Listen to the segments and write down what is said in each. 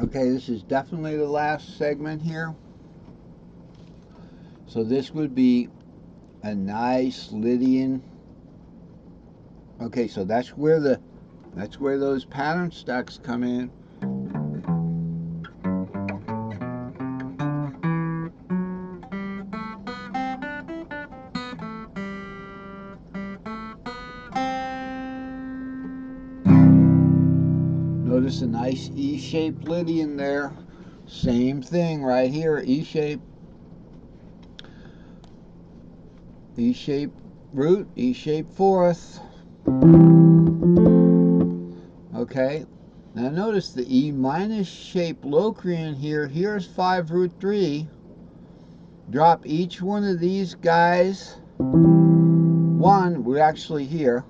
Okay, this is definitely the last segment here. So this would be a nice Lydian. Okay, so that's where those pattern stacks come in. Notice a nice E-shaped Lydian there. Same thing right here, E-shape. E-shape root, E-shape fourth. Okay, now notice the E minus shape Locrian here. Here's 5 root 3. Drop each one of these guys. 1, we're actually here.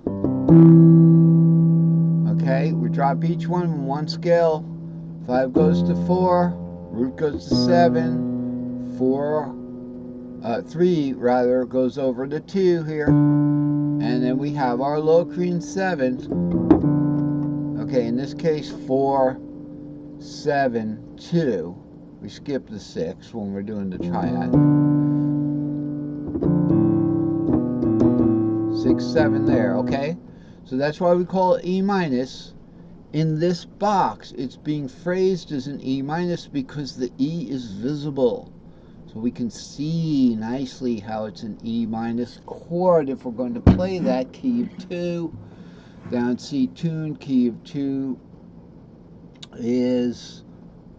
Okay, we drop each one in 1 scale. 5 goes to 4, root goes to 7, 3 rather goes over to 2 here, and then we have our Locrian 7. Okay, in this case 4, 7, 2. We skip the 6 when we're doing the triad. 6, 7 there, okay? So that's why we call it E minus. In this box, it's being phrased as an E minus because the E is visible. So we can see nicely how it's an E minus chord if we're going to play that. Key of 2, down C tuned, key of 2 is,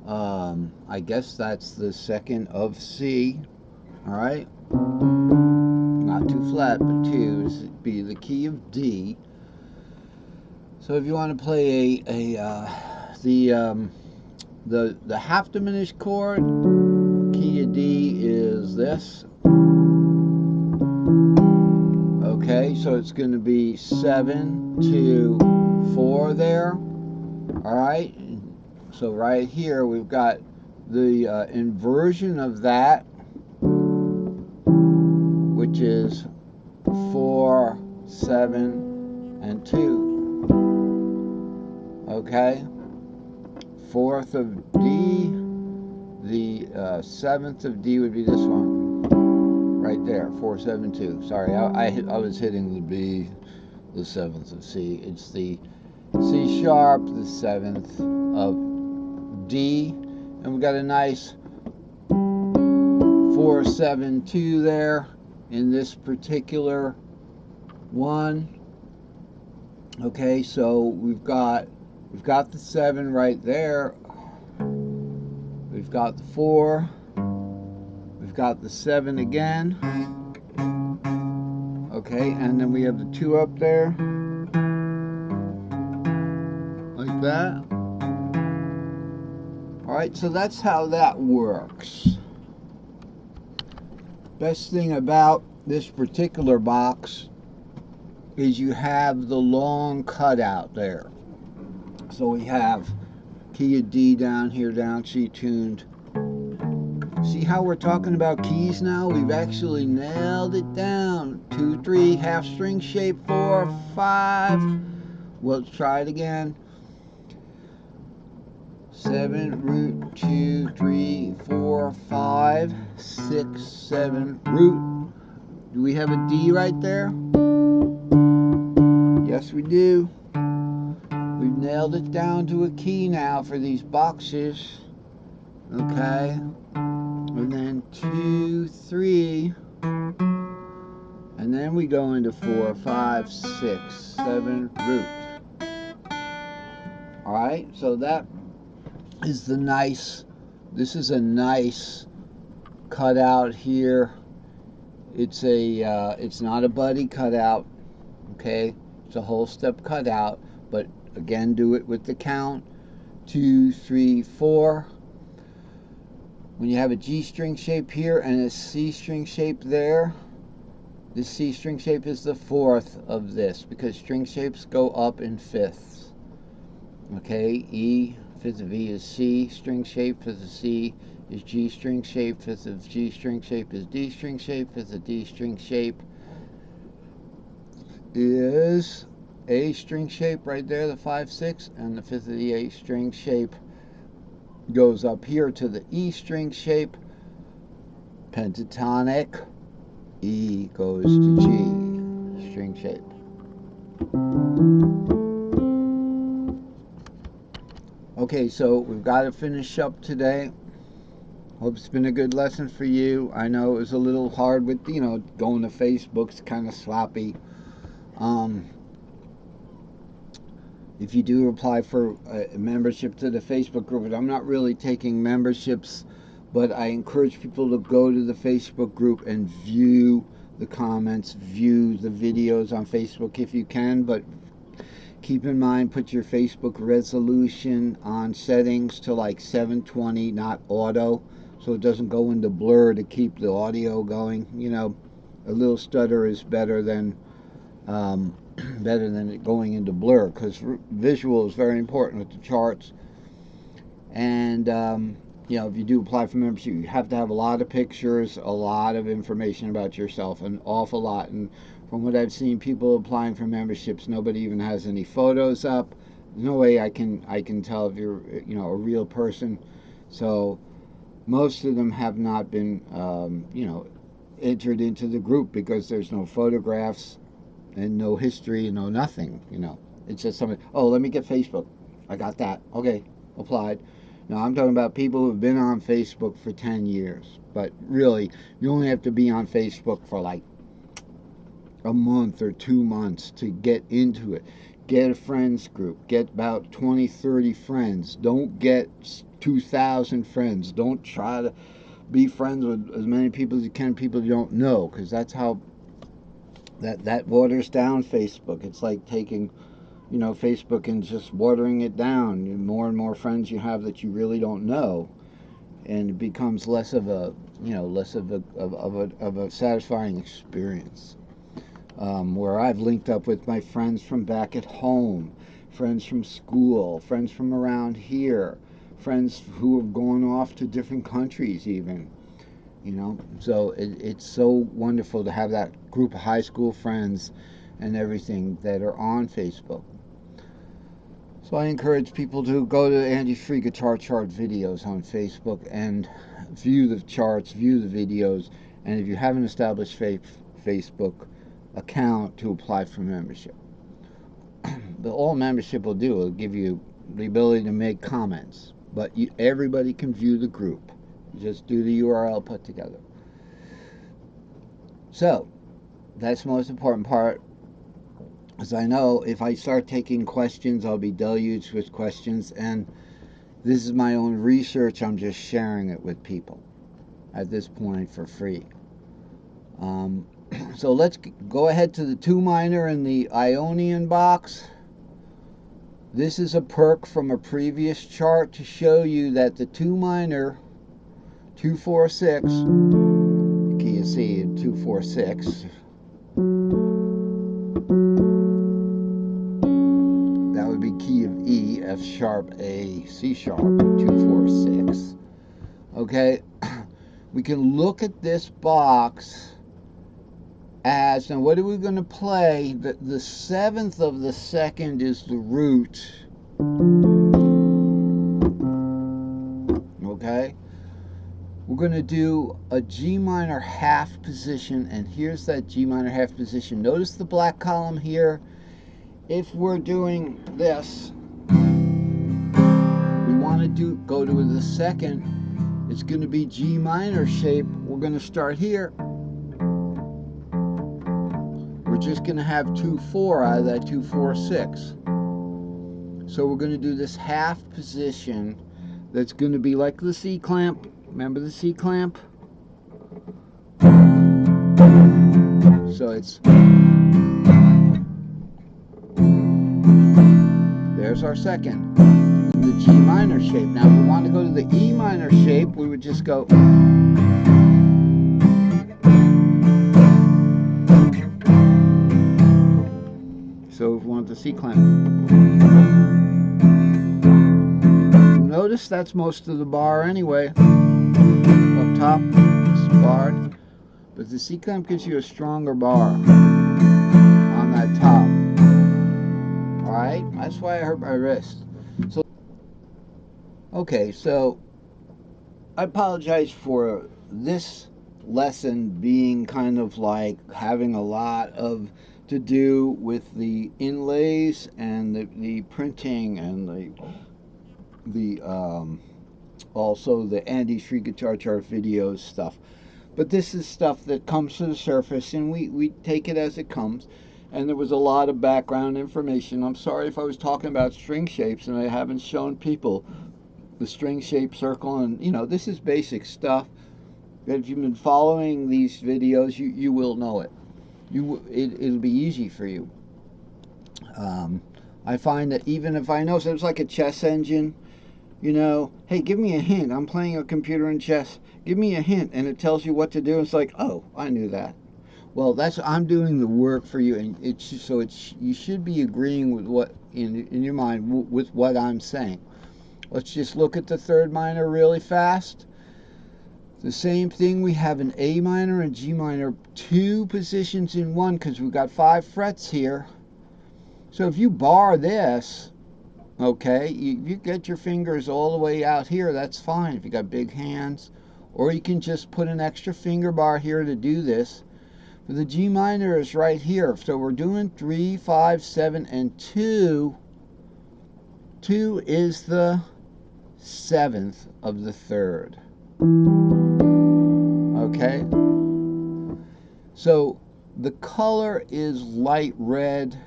I guess that's the 2nd of C, alright? Not 2 flat, but 2 would be the key of D. So if you want to play the half diminished chord, key of D is this. Okay, so it's going to be 7, 2, 4 there. Alright, so right here we've got the inversion of that, which is 4, 7, and 2. Okay, 4th of D, the 7th of D would be this one, right there, 4, 7, 2. Sorry, I was hitting the B, the 7th of C. It's the C sharp, the 7th of D, and we got a nice 4, 7, 2 there in this particular one. Okay, so we've got the 7 right there. We've got the 4. We've got the 7 again. Okay, and then we have the 2 up there. Like that. Alright, so that's how that works. Best thing about this particular box is you have the long cutout there. So we have key of D down here, down C tuned. See how we're talking about keys now? We've actually nailed it down. 2, 3, half string shape, 4, 5. Let's try it again. 7, root, 2, 3, 4, 5, 6, 7, root. Do we have a D right there? Yes, we do. We've nailed it down to a key now for these boxes. Okay. And then 2, 3. And then we go into 4, 5, 6, 7, root. Alright, so that is the nice, this is a nice cutout here. It's not a buddy cutout, okay? It's a whole step cutout, but again, do it with the count. 2, 3, 4. When you have a G string shape here and a C string shape there, the C string shape is the 4th of this because string shapes go up in 5ths. Okay, E, 5th of E is C string shape, 5th of C is G string shape, 5th of G string shape is D string shape, 5th of D string shape is A string shape right there, the 5, 6, and the 5th of the A string shape goes up here to the E string shape, pentatonic, E goes to G string shape. Okay, so we've got to finish up today. Hope it's been a good lesson for you. I know it was a little hard with, going to Facebook. It's kind of sloppy. If you do apply for a membership to the Facebook group, and I'm not really taking memberships, but I encourage people to go to the Facebook group and view the comments, view the videos on Facebook if you can, but keep in mind, put your Facebook resolution on settings to like 720, not auto, so it doesn't go into blur to keep the audio going. A little stutter is better than it going into blur, because visual is very important with the charts. And if you do apply for membership, you have to have a lot of pictures, a lot of information about yourself, an awful lot. And from what I've seen, people applying for memberships, nobody even has any photos up. There's no way I can tell if you're a real person. So most of them have not been entered into the group because there's no photographs and no history, no nothing. It's just something. Oh, let me get Facebook. I got that. Okay, applied. Now I'm talking about people who've been on Facebook for 10 years. But really, you only have to be on Facebook for like a month or 2 months to get into it. Get a friends group. Get about 20, 30 friends. Don't get 2,000 friends. Don't try to be friends with as many people as you can, people you don't know, because that's how that waters down Facebook. It's like taking Facebook and just watering it down. The more and more friends you have that you really don't know, and it becomes less of a satisfying experience. Where I've linked up with my friends from back at home, friends from school, friends from around here, friends who have gone off to different countries even. So it's so wonderful to have that group of high school friends and everything that are on Facebook. So I encourage people to go to Andy's free guitar chart videos on Facebook and view the charts, view the videos, and if you haven't established Facebook account, to apply for membership. But all membership will do will give you the ability to make comments, but everybody can view the group. Just do the URL put together. So that's the most important part, because I know if I start taking questions, I'll be deluged with questions, and this is my own research. I'm just sharing it with people at this point for free. So let's go ahead to the 2 minor in the Ionian box. This is a perk from a previous chart to show you that the 2 minor, 2-4-6, key of C, 2-4-6. That would be key of E, F sharp, A, C sharp, 2-4-6. Okay, we can look at this box as, now what are we going to play? The 7th of the 2nd is the root. Okay, we're going to do a G minor half position, and here's that G minor half position. Notice the black column here. If we're doing this, we want to go to the 2nd. It's going to be G minor shape. We're going to start here. We're just going to have 2-4 out of that 2-4-6. So we're going to do this half position that's going to be like the C clamp. Remember the C clamp? So it's, there's our 2nd, the G minor shape. Now if we want to go to the E minor shape, we would just go. So if we want the C clamp. Notice that's most of the bar anyway. Up top, it's barred. But the C clamp gives you a stronger bar on that top. Alright? That's why I hurt my wrist. So Okay, so I apologize for this lesson being kind of like having a lot of to do with the inlays and the printing and the also the Andy Street Guitar Chart videos stuff. But this is stuff that comes to the surface and we take it as it comes. And there was a lot of background information. I'm sorry if I was talking about string shapes and I haven't shown people the string shape circle, and this is basic stuff that if you've been following these videos you will know it. It'll be easy for you. I find that even if I know, so it's like a chess engine, hey, give me a hint, I'm playing a computer in chess, give me a hint, and it tells you what to do. It's like, oh, I knew that. Well, I'm doing the work for you, and you should be agreeing with what in your mind with what I'm saying. Let's just look at the third minor really fast. The same thing, we have an A minor and G minor, two positions in one because we've got 5 frets here. So if you bar this, okay, you get your fingers all the way out here, that's fine if you got big hands. Or you can just put an extra finger bar here to do this. But the G minor is right here. So we're doing 3, 5, 7, and 2. 2 is the 7th of the 3rd. Okay? So the color is light red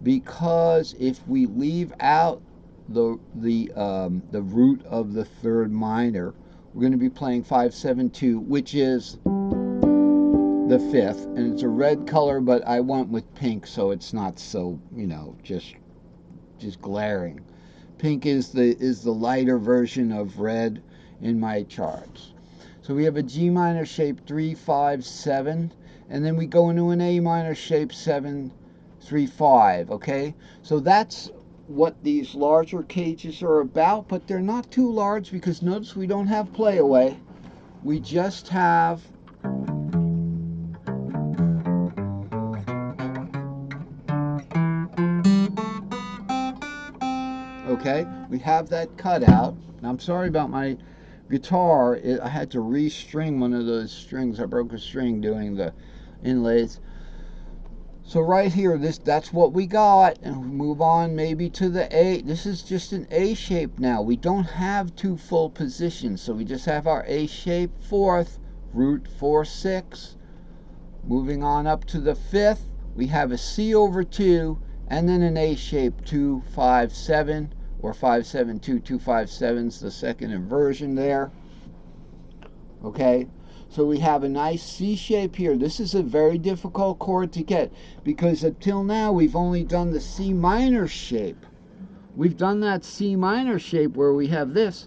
because if we leave out the root of the 3rd minor, we're going to be playing 5, 7, 2, which is the 5th, and it's a red color, but I went with pink so it's not so just glaring. Pink is the lighter version of red in my charts. So we have a G minor shape 3, 5, 7, and then we go into an A minor shape 7, 3, 5. Okay, so that's what these larger cages are about, but they're not too large because notice we don't have play away. We just have okay, we have that cutout. Now, I'm sorry about my guitar. I had to restring one of those strings. I broke a string doing the inlays. So right here, that's what we got, and we move on maybe to the A. This is just an A shape now. We don't have 2 full positions, so we just have our A shape 4th, root 4, 6. Moving on up to the 5th, we have a C over 2, and then an A shape 2, 5, 7, or 5, 7, 2, 2, 5, 7's the second inversion there. Okay, so we have a nice C shape here. This is a very difficult chord to get because until now we've only done the C minor shape. We've done that C minor shape where we have this.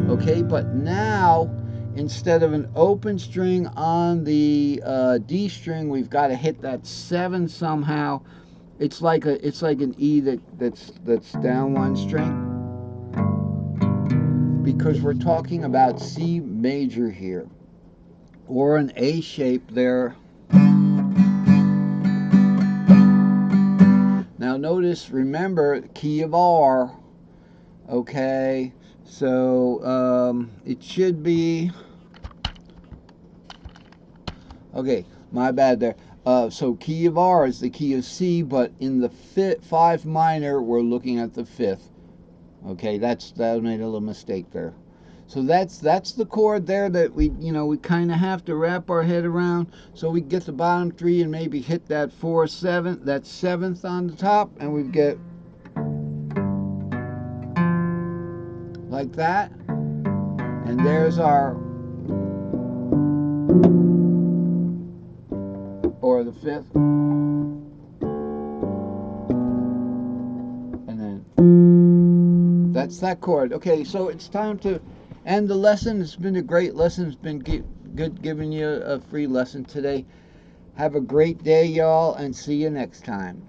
Okay, but now instead of an open string on the D string, we've got to hit that 7 somehow. It's like an E that's down one string, because we're talking about C major here, or an A shape there. Now notice, remember, key of R. Okay, so it should be, okay, my bad there. So key of R is the key of C, but in the 5 minor, we're looking at the 5th. Okay, that made a little mistake there. So that's the chord there that we kind of have to wrap our head around, so we get the bottom 3 and maybe hit that 4, 7, that 7th on the top, and we get like that, and there's our, or the 5th, and then that's that chord. Okay, so it's time to end the lesson. It's been a great lesson. It's been good giving you a free lesson today. Have a great day, y'all, and see you next time.